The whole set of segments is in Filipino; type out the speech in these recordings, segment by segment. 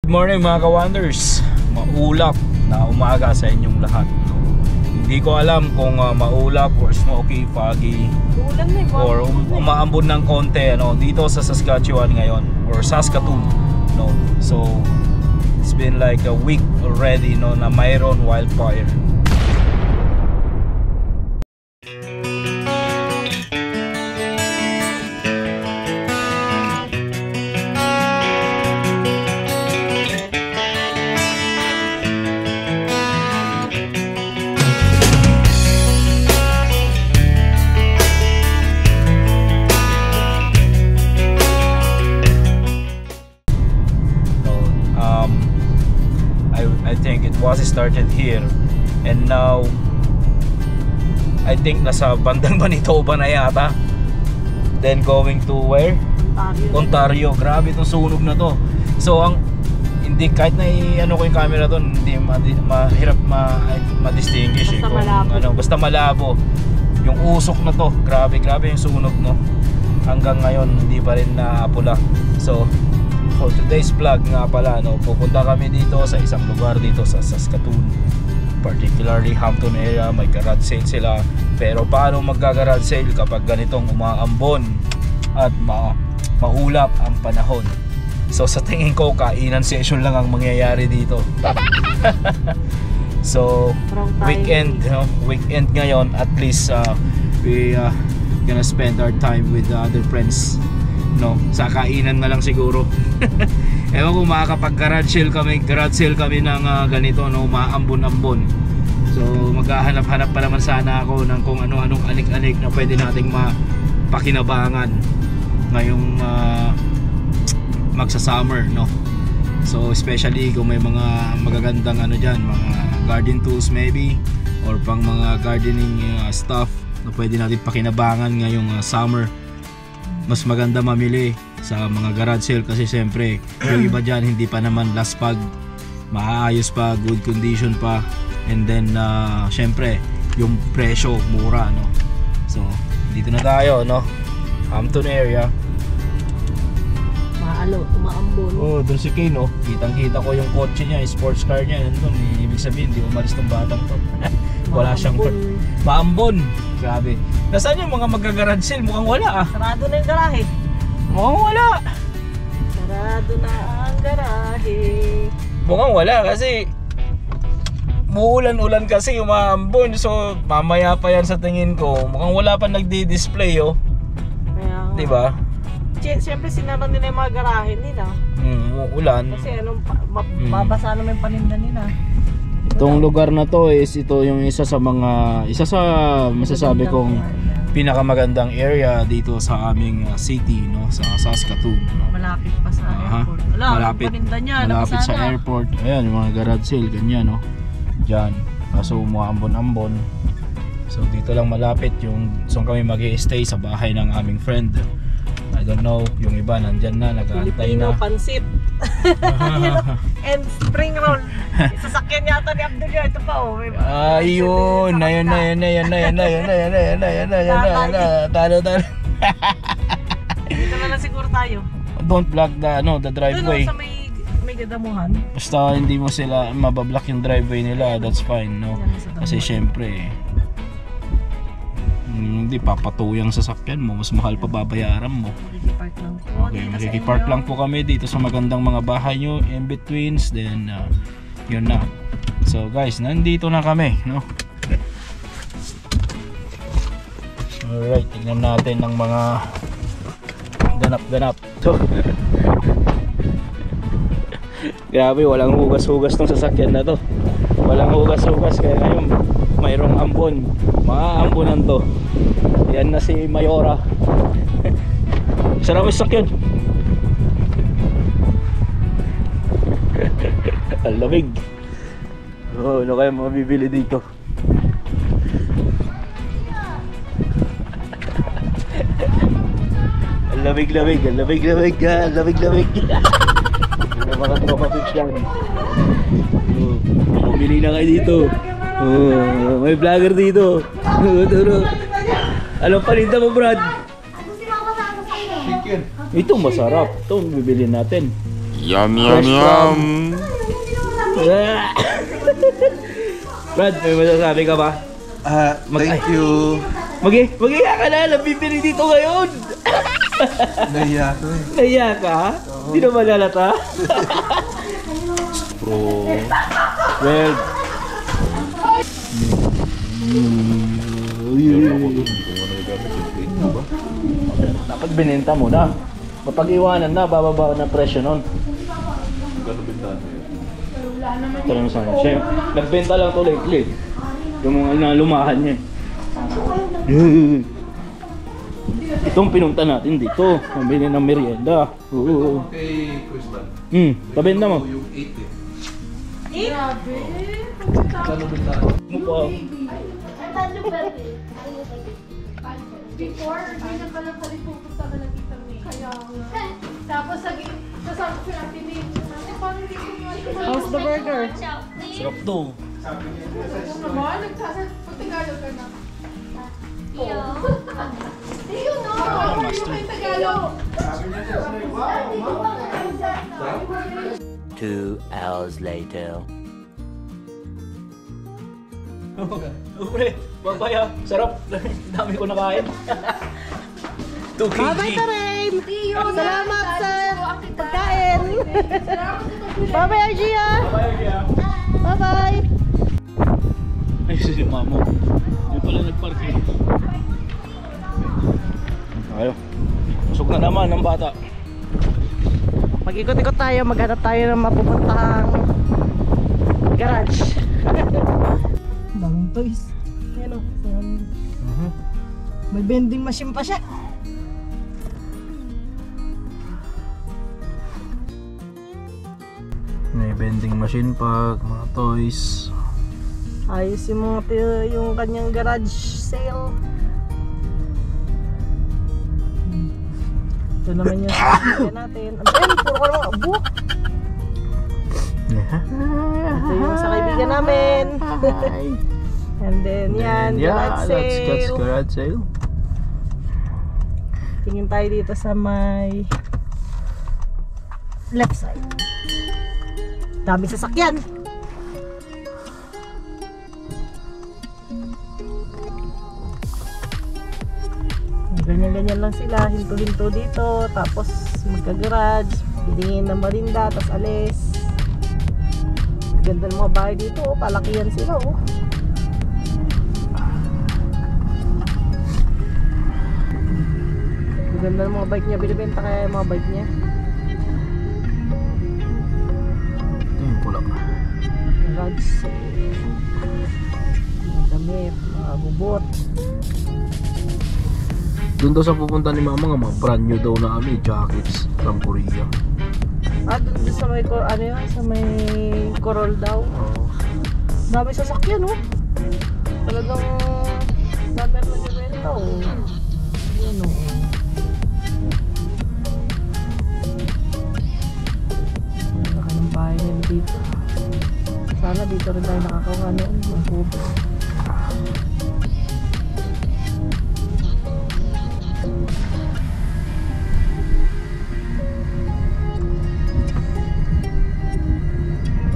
Good morning mga ka-wonders. Maulap na umaga sa inyong lahat. Hindi ko alam kung maulap or smoky, foggy or umaambon ng konti dito sa Saskatchewan ngayon or Saskatoon. So it's been like a week already na mayroon wildfire. I think it was started here and now I think nasa bandang Manitoba na yata, then going to where? Ontario. Grabe itong sunog na to. So ang hindi, kahit na ano ko yung camera doon, hindi mahirap ma-distinguish kung basta malabo yung usok na to. Grabe yung sunog hanggang ngayon hindi pa rin napula. So for today's vlog nga pala, pupunta kami dito sa isang lugar dito sa Saskatoon, particularly Hampton area. May garage sale sila, pero paano mag-garage sale kapag ganitong umaambon at maulap ang panahon? So sa tingin ko kainan session lang ang mangyayari dito. So weekend ngayon, at least we gonna spend our time with other friends. Sa kainan na lang siguro. Ewan kung makakapag-garage sale kami ng ganito, maambon-ambon. So maghahanap-hanap pa naman sana ako ng kung ano-anong anik-anik na pwede nating mapakinabangan ngayong magsa-summer, So especially kung may mga magagandang dyan, mga garden tools maybe, or pang mga gardening stuff na pwede natin pakinabangan ngayong summer. Mas maganda mamili sa mga garage sale kasi siyempre yung iba dyan hindi pa naman last pag, maayos pa, good condition pa, and then siyempre yung presyo mura, So dito na tayo, Hampton area. Umaambon. Oh, doon si Kane, kitang kita ko yung kotse niya, sports car niya nandun. Ibig sabihin hindi umalis tong batang to. Wala siyang maambon. Grabe. Nasaan yung mga mag-garage sale? Mukhang wala Sarado na yung garahe. Mukhang wala. Sarado na ang garahe. Mukhang wala kasi muulan-ulan kasi umaambon. So mamaya pa yan sa tingin ko. Mukhang wala pa nagdi-display diba? Siyempre sinara nila yung mga garahe nila. Ulan. Kasi babasa naman yung paninda nila. Itong lugar na to ito yung isa sa masasabi kong pinakamagandang area dito sa aming city, sa Saskatoon. Malapit pa sa airport. Malapit sa airport. Ayan yung mga garage sale ganyan, Diyan. Kaso umaambon-ambon. So dito lang malapit so kami mag-i-stay sa bahay ng aming friend. I don't know, yung iba nandyan na, nag-aantay na. Filipino pansit and spring roll. Sasakyan yata ni Abdul yun. Ito pa ayun, ayun. Talo. Dito na lang siguro tayo. Don't block the driveway. Doon sa may gadamuhan. Basta hindi mo sila mabablock yung driveway nila, that's fine, Kasi syempre hindi papatuyang sasakyan mo, mas mahal pa babayaran mo. Makikipark lang po kami dito sa magandang mga bahay nyo in betweens, then yun na. So guys, nandito na kami, Alright, tignan natin ng mga ganap-ganap. So grabe, walang hugas-hugas tong sasakyan na to. Walang hugas-hugas, kaya ngayon mayroong ambon. Mga ambonan to. Yan na si Mayora. Sarap yung sakyan. Ang lamig. Ano kaya mabibili dito? Ang lamig-lamig. Ang lamig-lamig. Ano mga tropa fish yan. Bumili na kayo dito. May vlogger dito. Anong paninda mo, Brad? Ito masarap. Ito bibili natin. Yum yum yum. Brad, may masasabi ka ba? Thank you. Mag-iya ka na, nabibili dito ngayon. Nahiya ko eh. Nahiya ka? Hindi na malalata? Bro. Well. Dapat binenta mo na. Mapag-iwanan na, bababa na presyo nun. Ito lang sana. Siyempre, nagbenta lang to lately. Yung mga inalumahan niya. Itong pinunta natin dito. Pambili ng merienda. Oo. Kay Crystal. Pabenta mo. Yung 80. Grabe. Mukha. Before, hindi na pala pala pupunta ka lang kita may. Kaya nga. Tapos sasabi ko natin din. Paano hindi ko How's the burger? Sarap to. Ano naman? Pag-Tagalog ka na. Iyo no! Hindi ko yung Tagalog. 2 hours later. Pre, babaya. Sarap. Dami ko nakain. 2 kg. Bye-bye ka rin! Salamat sa pagkain! Bye-bye, Argia! Bye-bye! Ay, si mamo. Hindi pala nagparking. Ayo. Busog na naman ng bata. Mag-ikot-ikot tayo, maghanap tayo ng mapupuntahang garage. Daming toys. Yan o. May vending machine pa siya. May vending machine pa, mga toys. Ayos yung mga yung kanyang garage sale. Ito naman yung sasakyan natin. Ayun, puro ka naman book. Ito yung sa kaibigan namin. And then yan, garage sale. That's garage sale. Tingin tayo dito sa may left side. Dami sasakyan. Ganyan-ganyan lang sila, hinto-hinto dito, tapos magka-garage, bilhin ng marinda, tapos alis. Ganda ng mga bahay dito, oh, palakihan sila oh. Ganda ng mga bike niya, binibenta kaya yung mga bike niya. Ito yung pula. Garage sale. Mga damit, mga bubot. Doon daw sa pupunta ni mama nga, mga brand new daw na kami, jackets from Korea. Doon sa may, ano yun, sa may Corol daw. Dami sasakyan oh. Talagang dami na nagbibenta oh. Yan oh. Laki ng bahay nila dito. Sana dito rin tayo nakakawa noon. Ang kubo.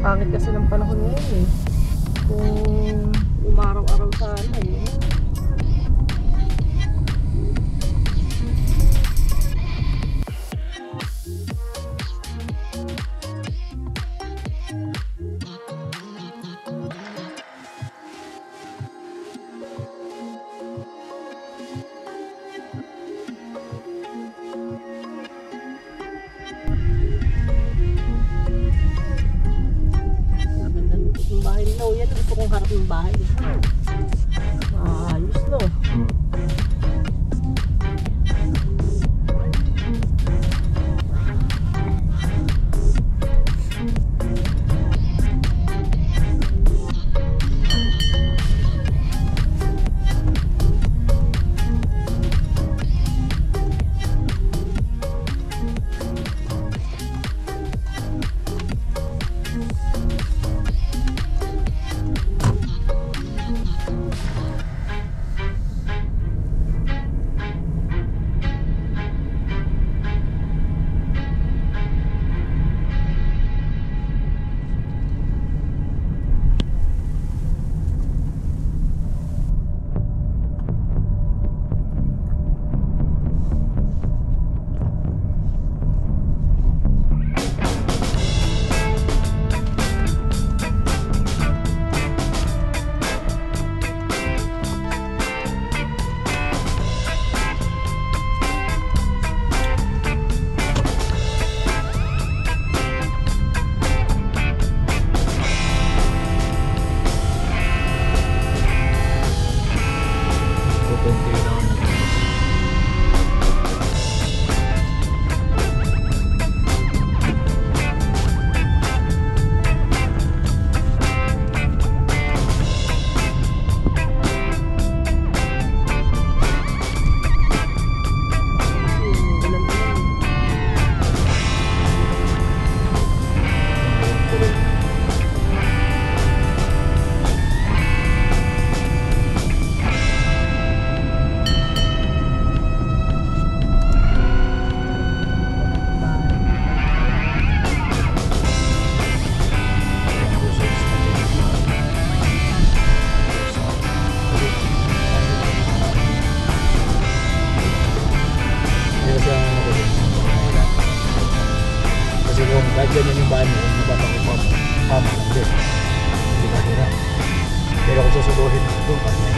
Pangit kasi ng panahon ngayon eh. Kung umaraw-araw sana eh. Yung bahay nila, yan gusto kong harap ng bahay. Ayos no. ganyan yung bahay mo, kung nabatang upa mo, tama lang din. Hindi ka hirap. Pero kung susubuhin mo doon, pag may